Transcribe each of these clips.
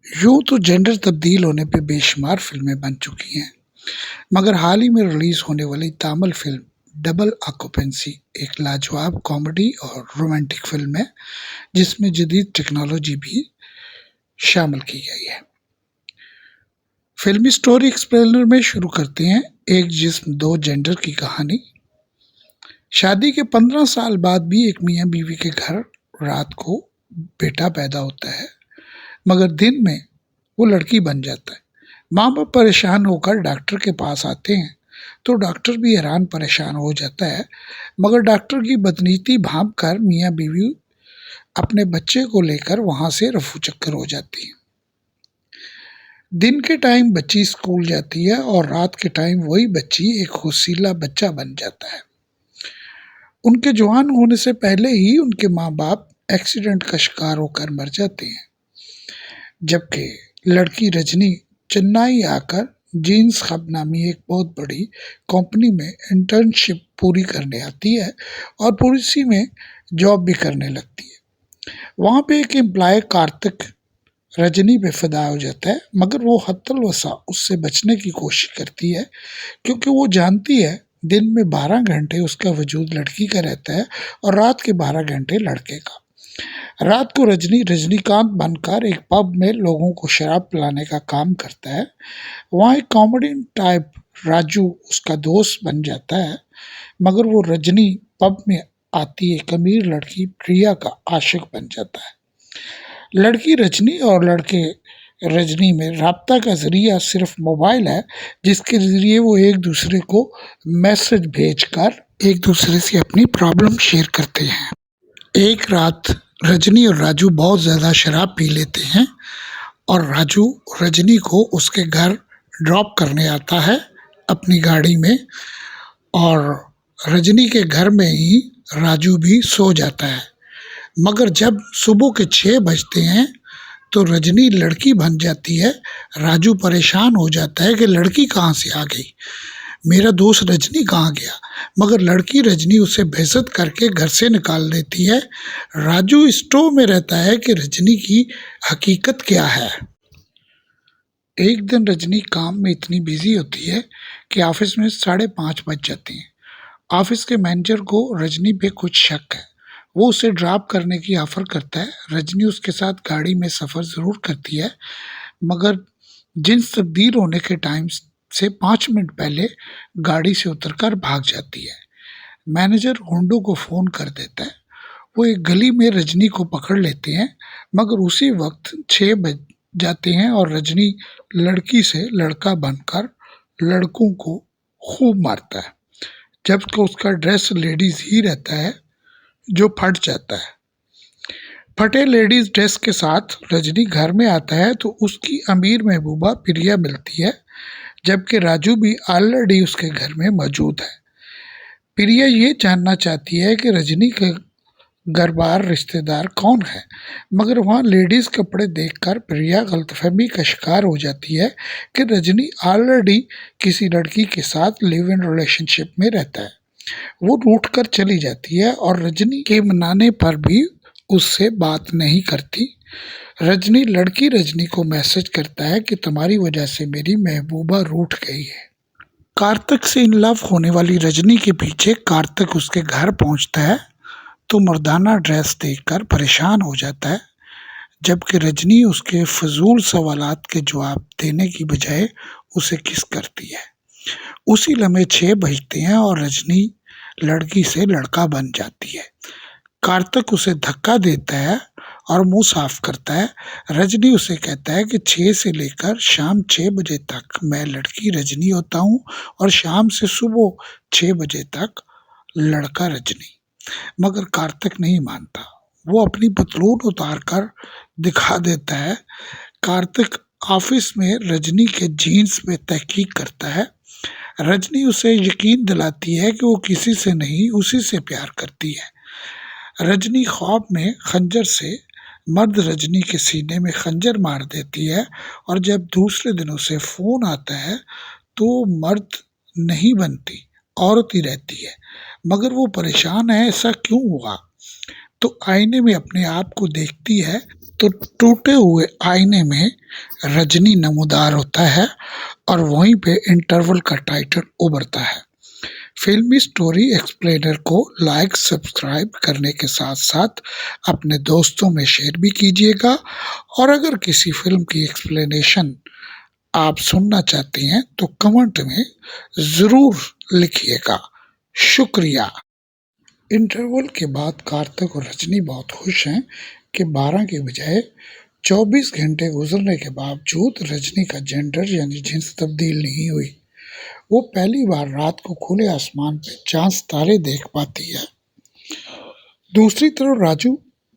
यूँ तो जेंडर तब्दील होने पे बेशुमार फ़िल्में बन चुकी हैं, मगर हाल ही में रिलीज़ होने वाली तामिल फ़िल्म डबल ऑक्यूपेंसी एक लाजवाब कॉमेडी और रोमांटिक फ़िल्म है, जिसमें जदीद टेक्नोलॉजी भी शामिल की गई है। फ़िल्मी स्टोरी एक्सप्लेनर में शुरू करते हैं। एक जिस्म दो जेंडर की कहानी। शादी के 15 साल बाद भी एक मियाँ-बीवी के घर रात को बेटा पैदा होता है, मगर दिन में वो लड़की बन जाता है। माँ-बाप परेशान होकर डॉक्टर के पास आते हैं, तो डॉक्टर भी हैरान परेशान हो जाता है, मगर डॉक्टर की बदनीति भांप कर मियाँ-बीवी अपने बच्चे को लेकर वहाँ से रफू चक्कर हो जाती हैं। दिन के टाइम बच्ची स्कूल जाती है और रात के टाइम वही बच्ची एक होशीला बच्चा बन जाता है। उनके जवान होने से पहले ही उनके माँ-बाप एक्सीडेंट का शिकार होकर मर जाते हैं, जबकि लड़की रजनी चेन्नई आकर जीन्स हब नामी एक बहुत बड़ी कंपनी में इंटर्नशिप पूरी करने आती है और उसी में जॉब भी करने लगती है। वहाँ पे एक एम्प्लॉय कार्तिक रजनी पे फिदा हो जाता है, मगर वो हत्तल-वसा उससे बचने की कोशिश करती है, क्योंकि वो जानती है दिन में 12 घंटे उसका वजूद लड़की का रहता है और रात के 12 घंटे लड़के का। रात को रजनी रजनीकांत बनकर एक पब में लोगों को शराब पिलाने का काम करता है। वहाँ एक कॉमेडी टाइप राजू उसका दोस्त बन जाता है, मगर वो रजनी पब में आती एक अमीर लड़की प्रिया का आशिक बन जाता है। लड़की रजनी और लड़के रजनी में राब्ता का ज़रिया सिर्फ मोबाइल है, जिसके ज़रिए वो एक दूसरे को मैसेज भेजकर एक दूसरे से अपनी प्रॉब्लम शेयर करते हैं। एक रात रजनी और राजू बहुत ज़्यादा शराब पी लेते हैं और राजू रजनी को उसके घर ड्रॉप करने आता है अपनी गाड़ी में, और रजनी के घर में ही राजू भी सो जाता है। मगर जब सुबह के 6 बजते हैं तो रजनी लड़की बन जाती है। राजू परेशान हो जाता है कि लड़की कहाँ से आ गई, मेरा दोस्त रजनी कहाँ गया, मगर लड़की रजनी उसे बेइज्जत करके घर से निकाल देती है। राजू स्टोव में रहता है कि रजनी की हकीकत क्या है। एक दिन रजनी काम में इतनी बिजी होती है कि ऑफिस में 5:30 बज जाते हैं। ऑफिस के मैनेजर को रजनी पे कुछ शक है। वो उसे ड्रॉप करने की ऑफ़र करता है। रजनी उसके साथ गाड़ी में सफ़र ज़रूर करती है, मगर जीन्स तब्दील होने के टाइम से 5 मिनट पहले गाड़ी से उतरकर भाग जाती है। मैनेजर गुंडों को फ़ोन कर देता है। वो एक गली में रजनी को पकड़ लेते हैं, मगर उसी वक्त 6 बज जाते हैं और रजनी लड़की से लड़का बनकर लड़कों को खूब मारता है, जबकि उसका ड्रेस लेडीज़ ही रहता है जो फट जाता है। फटे लेडीज़ ड्रेस के साथ रजनी घर में आता है तो उसकी अमीर महबूबा प्रिया मिलती है, जबकि राजू भी ऑलरेडी उसके घर में मौजूद है। प्रिया ये जानना चाहती है कि रजनी के घरबार रिश्तेदार कौन है, मगर वहाँ लेडीज़ कपड़े देखकर प्रिया गलतफहमी का शिकार हो जाती है कि रजनी ऑलरेडी किसी लड़की के साथ लिव इन रिलेशनशिप में रहता है। वो रूठ कर चली जाती है और रजनी के मनाने पर भी उससे बात नहीं करती। लड़की रजनी को मैसेज करता है कि तुम्हारी वजह से मेरी महबूबा रूठ गई है। कार्तिक से इन लव होने वाली रजनी के पीछे कार्तिक उसके घर पहुंचता है तो मर्दाना ड्रेस देखकर परेशान हो जाता है, जबकि रजनी उसके फजूल सवालात के जवाब देने की बजाय उसे किस करती है। उसी लम्हे 6 बजते हैं और रजनी लड़की से लड़का बन जाती है। कार्तिक उसे धक्का देता है और मुंह साफ करता है। रजनी उसे कहता है कि 6 से लेकर शाम 6 बजे तक मैं लड़की रजनी होता हूँ और शाम से सुबह 6 बजे तक लड़का रजनी। मगर कार्तिक नहीं मानता। वो अपनी पतलून उतार कर दिखा देता है। कार्तिक ऑफिस में रजनी के जीन्स पे तहकीक करता है। रजनी उसे यकीन दिलाती है कि वो किसी से नहीं उसी से प्यार करती है। रजनी ख्वाब में खंजर से मर्द रजनी के सीने में खंजर मार देती है और जब दूसरे दिन उसे फ़ोन आता है तो मर्द नहीं बनती, औरत ही रहती है, मगर वो परेशान है ऐसा क्यों हुआ। तो आईने में अपने आप को देखती है तो टूटे हुए आईने में रजनी नमूदार होता है और वहीं पे इंटरवल का टाइटल उभरता है। फिल्मी स्टोरी एक्सप्लेनर को लाइक सब्सक्राइब करने के साथ साथ अपने दोस्तों में शेयर भी कीजिएगा और अगर किसी फिल्म की एक्सप्लेनेशन आप सुनना चाहते हैं तो कमेंट में ज़रूर लिखिएगा। शुक्रिया। इंटरवल के बाद कार्तिक और रजनी बहुत खुश हैं कि 12 के बजाय 24 घंटे गुजरने के बावजूद रजनी का जेंडर यानी जिन्स तब्दील नहीं हुई। वो पहली बार रात को खुले आसमान पे चांद तारे देख पाती है। दूसरी तरफ राजू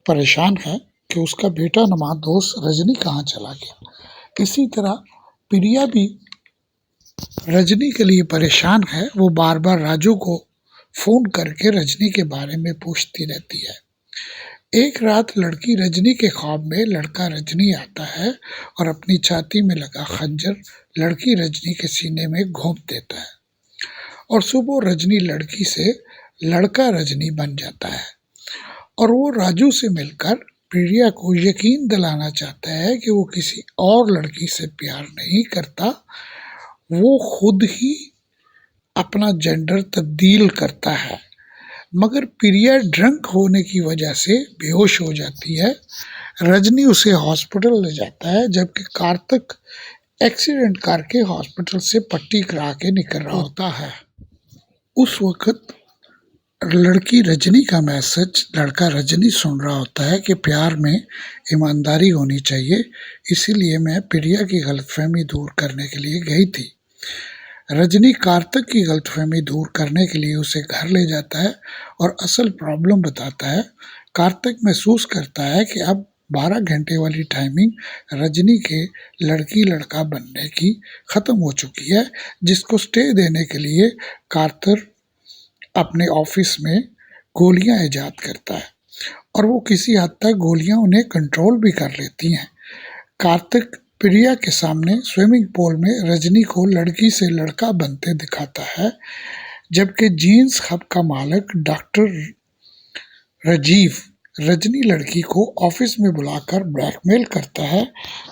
परेशान है कि उसका बेटा नमा दोस्त रजनी कहाँ चला गया। इसी तरह प्रिया भी रजनी के लिए परेशान है। वो बार बार राजू को फोन करके रजनी के बारे में पूछती रहती है। एक रात लड़की रजनी के ख्वाब में लड़का रजनी आता है और अपनी छाती में लगा खंजर लड़की रजनी के सीने में घोंप देता है और सुबह रजनी लड़की से लड़का रजनी बन जाता है और वो राजू से मिलकर प्रिया को यकीन दिलाना चाहता है कि वो किसी और लड़की से प्यार नहीं करता, वो खुद ही अपना जेंडर तब्दील करता है। मगर प्रिया ड्रंक होने की वजह से बेहोश हो जाती है। रजनी उसे हॉस्पिटल ले जाता है जबकि कार्तिक एक्सीडेंट करके हॉस्पिटल से पट्टी करा के निकल रहा होता है। उस वक्त लड़की रजनी का मैसेज लड़का रजनी सुन रहा होता है कि प्यार में ईमानदारी होनी चाहिए, इसीलिए मैं प्रिया की गलतफहमी दूर करने के लिए गई थी। रजनी कार्तिक की गलतफहमी दूर करने के लिए उसे घर ले जाता है और असल प्रॉब्लम बताता है। कार्तिक महसूस करता है कि अब 12 घंटे वाली टाइमिंग रजनी के लड़की लड़का बनने की ख़त्म हो चुकी है, जिसको स्टे देने के लिए कार्तिक अपने ऑफिस में गोलियां ईजाद करता है और वो किसी हद तक गोलियां उन्हें कंट्रोल भी कर लेती हैं। कार्तिक प्रिया के सामने स्विमिंग पूल में रजनी को लड़की से लड़का बनते दिखाता है, जबकि जीन्स हब का मालिक डॉक्टर राजीव रजनी लड़की को ऑफिस में बुलाकर ब्लैकमेल करता है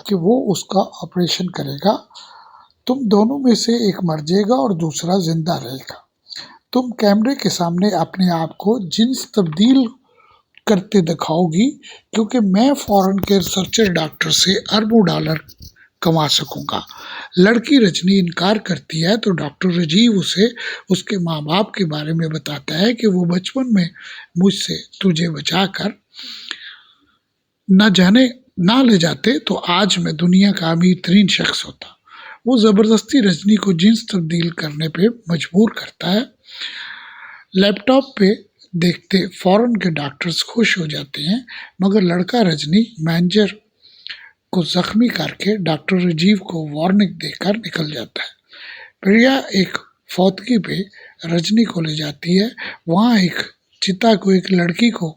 कि वो उसका ऑपरेशन करेगा। तुम दोनों में से एक मर जाएगा और दूसरा जिंदा रहेगा। तुम कैमरे के सामने अपने आप को जिन्स तब्दील करते दिखाओगी क्योंकि मैं फॉरेन के रिसर्चर डॉक्टर से अरबों डॉलर कमा सकूंगा। लड़की रजनी इनकार करती है तो डॉक्टर राजीव उसे उसके माँ बाप के बारे में बताता है कि वो बचपन में मुझसे तुझे बचाकर ना ले जाते तो आज मैं दुनिया का अमीर तरीन शख्स होता। वो ज़बरदस्ती रजनी को जिन्स तब्दील करने पे मजबूर करता है। लैपटॉप पे देखते फॉरेन के डॉक्टर्स खुश हो जाते हैं, मगर लड़का रजनी मैनेजर को जख्मी करके डॉक्टर राजीव को वार्निंग देकर निकल जाता है। प्रिया एक फौतगी पे रजनी को ले जाती है। वहाँ एक चिता को एक लड़की को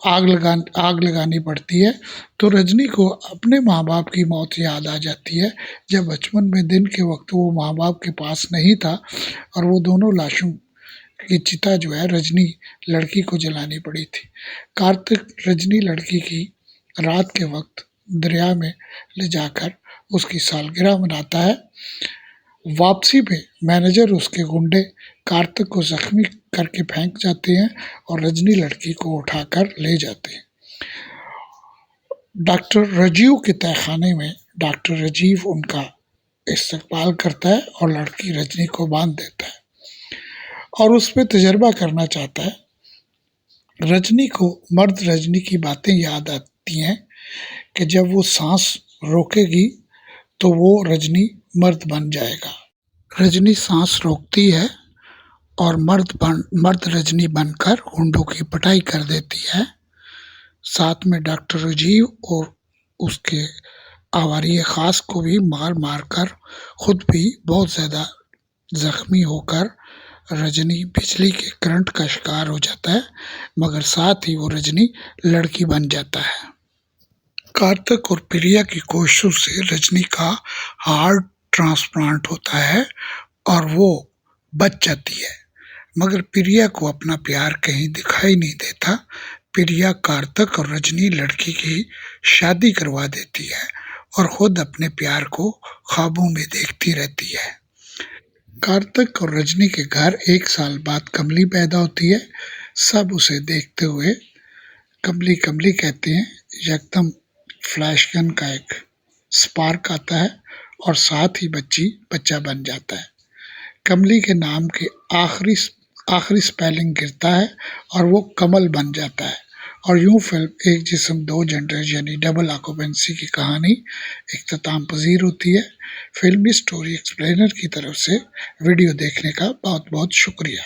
आग लगानी पड़ती है तो रजनी को अपने माँ बाप की मौत याद आ जाती है, जब बचपन में दिन के वक्त वो माँ बाप के पास नहीं था और वो दोनों लाशों की चिता जो है रजनी लड़की को जलानी पड़ी थी। कार्तिक रजनी लड़की की रात के वक्त दरिया में ले जाकर उसकी सालगिरह मनाता है। वापसी पे मैनेजर उसके गुंडे कार्तिक को जख्मी करके फेंक जाते हैं और रजनी लड़की को उठाकर ले जाते हैं। डॉक्टर राजीव के तहखाने में डॉक्टर राजीव उनका इस्तकबाल करता है और लड़की रजनी को बांध देता है और उस पर तजर्बा करना चाहता है। रजनी को मर्द रजनी की बातें याद आती हैं कि जब वो सांस रोकेगी तो वो रजनी मर्द बन जाएगा। रजनी सांस रोकती है और मर्द रजनी बनकर हुंडों की पिटाई कर देती है। साथ में डॉक्टर राजीव और उसके आवारी खास को भी मार कर खुद भी बहुत ज़्यादा जख्मी होकर रजनी बिजली के करंट का शिकार हो जाता है, मगर साथ ही वो रजनी लड़की बन जाता है। कार्तिक और प्रिया की कोशिशों से रजनी का हार्ट ट्रांसप्लांट होता है और वो बच जाती है, मगर प्रिया को अपना प्यार कहीं दिखाई नहीं देता। प्रिया कार्तिक और रजनी लड़की की शादी करवा देती है और खुद अपने प्यार को ख्वाबों में देखती रहती है। कार्तिक और रजनी के घर 1 साल बाद कमली पैदा होती है। सब उसे देखते हुए कमली कमली कहते हैं। एकदम फ्लैश गन का एक स्पार्क आता है और साथ ही बच्चा बन जाता है। कमली के नाम के आखिरी स्पेलिंग गिरता है और वो कमल बन जाता है। और यूं फिल्म एक जिस्म दो जेंडर यानी डबल ऑक्यूपेंसी की कहानी इख्तिताम पजीर होती है। फिल्मी स्टोरी एक्सप्लेनर की तरफ से वीडियो देखने का बहुत बहुत शुक्रिया।